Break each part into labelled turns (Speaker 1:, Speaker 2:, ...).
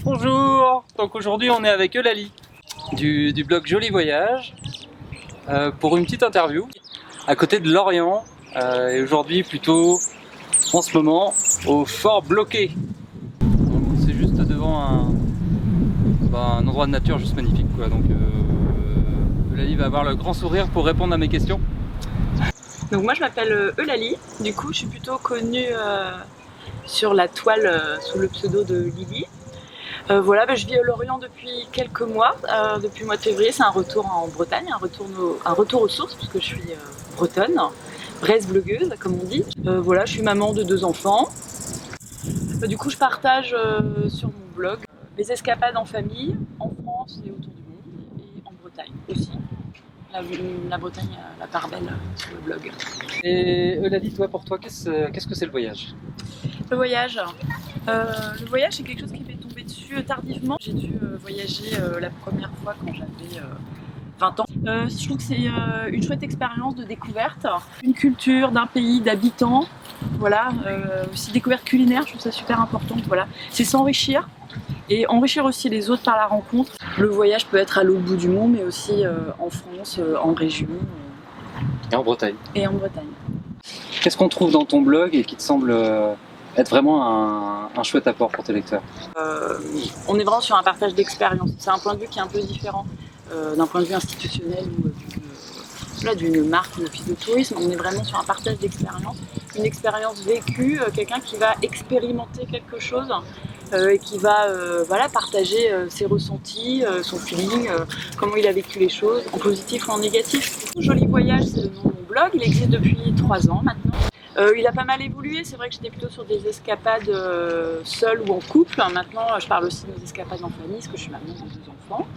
Speaker 1: Bonjour. Donc aujourd'hui on est avec Eulalie du blog Joli Voyage pour une petite interview à côté de Lorient et aujourd'hui plutôt en ce moment au Fort Bloqué. C'est juste devant un endroit de nature juste magnifique quoi. Donc Eulalie va avoir le grand sourire pour répondre à mes questions.
Speaker 2: Donc moi je m'appelle Eulalie, du coup je suis plutôt connue sur la toile sous le pseudo de Lily. Voilà, je vis à Lorient depuis quelques mois, depuis le mois de février. C'est un retour en Bretagne, un retour aux sources puisque je suis bretonne, braise blogueuse comme on dit. Voilà, je suis maman de 2 enfants. Du coup je partage sur mon blog mes escapades en famille, en France et autour du monde, et en Bretagne aussi. La Bretagne a la part belle sur le blog.
Speaker 1: Et Eulalie, toi pour toi qu'est-ce que c'est le voyage?
Speaker 2: Le voyage, c'est quelque chose qui m'est tombé dessus tardivement. J'ai dû voyager la première fois quand j'avais 20 ans. Je trouve que c'est une chouette expérience de découverte, une culture d'un pays, d'habitants. Voilà, aussi découverte culinaire, je trouve ça super important. Voilà, c'est s'enrichir et enrichir aussi les autres par la rencontre. Le voyage peut être à l'autre bout du monde, mais aussi en France, en région.
Speaker 1: Et en Bretagne.
Speaker 2: Et en Bretagne.
Speaker 1: Qu'est-ce qu'on trouve dans ton blog et qui te semble être vraiment un chouette apport pour tes lecteurs?
Speaker 2: On est vraiment sur un partage d'expérience. C'est un point de vue qui est un peu différent d'un point de vue institutionnel ou d'une marque ou d'office de tourisme. On est vraiment sur un partage d'expérience, une expérience vécue, quelqu'un qui va expérimenter quelque chose et qui va partager ses ressentis, son feeling, comment il a vécu les choses, en positif ou en négatif. Joli Voyage, c'est le nom de mon blog, il existe depuis 3 ans maintenant. Il a pas mal évolué, c'est vrai que j'étais plutôt sur des escapades seules ou en couple. Maintenant, je parle aussi de mes escapades en famille, parce que je suis maman de 2 enfants.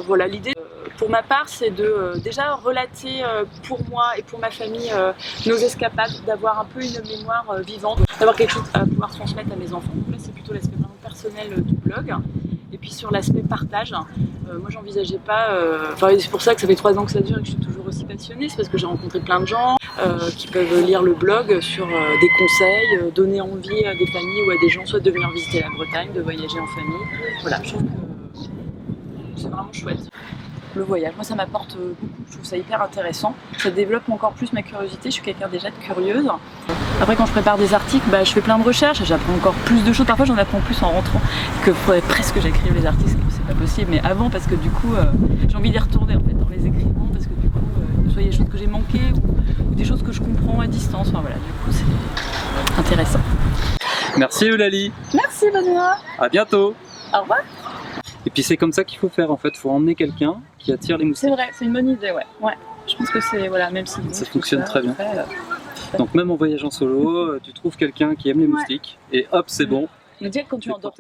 Speaker 2: Voilà, l'idée pour ma part, c'est de déjà relater pour moi et pour ma famille nos escapades, d'avoir un peu une mémoire vivante, d'avoir quelque chose à pouvoir transmettre à mes enfants. Donc là, c'est plutôt l'aspect vraiment personnel du blog. Et puis sur l'aspect partage, moi j'envisageais pas, c'est pour ça que ça fait 3 ans que ça dure et que je suis toujours aussi passionnée, c'est parce que j'ai rencontré plein de gens qui peuvent lire le blog sur des conseils, donner envie à des familles ou à des gens soit de venir visiter la Bretagne, de voyager en famille. Voilà, je trouve que c'est vraiment chouette. Le voyage, moi ça m'apporte beaucoup, je trouve ça hyper intéressant. Ça développe encore plus ma curiosité, je suis quelqu'un déjà de curieuse. Après quand je prépare des articles, je fais plein de recherches, j'apprends encore plus de choses. Parfois j'en apprends plus en rentrant que faudrait presque que j'écrive les articles, c'est pas possible. Mais avant parce que du coup j'ai envie d'y retourner en fait dans les écrivants parce que du coup soit il y a des choses que j'ai manquées ou des choses que je comprends à distance. Enfin voilà, du coup c'est intéressant.
Speaker 1: Merci Eulalie.
Speaker 2: Merci Benoît.
Speaker 1: À bientôt.
Speaker 2: Au revoir.
Speaker 1: Et puis c'est comme ça qu'il faut faire en fait, il faut emmener quelqu'un qui attire les moustiques.
Speaker 2: C'est vrai, c'est une bonne idée, ouais. Je pense que c'est, voilà, même si...
Speaker 1: Ça fonctionne très bien. Donc même en voyageant solo, tu trouves quelqu'un qui aime les moustiques et hop c'est bon.
Speaker 2: Mais déjà quand tu endors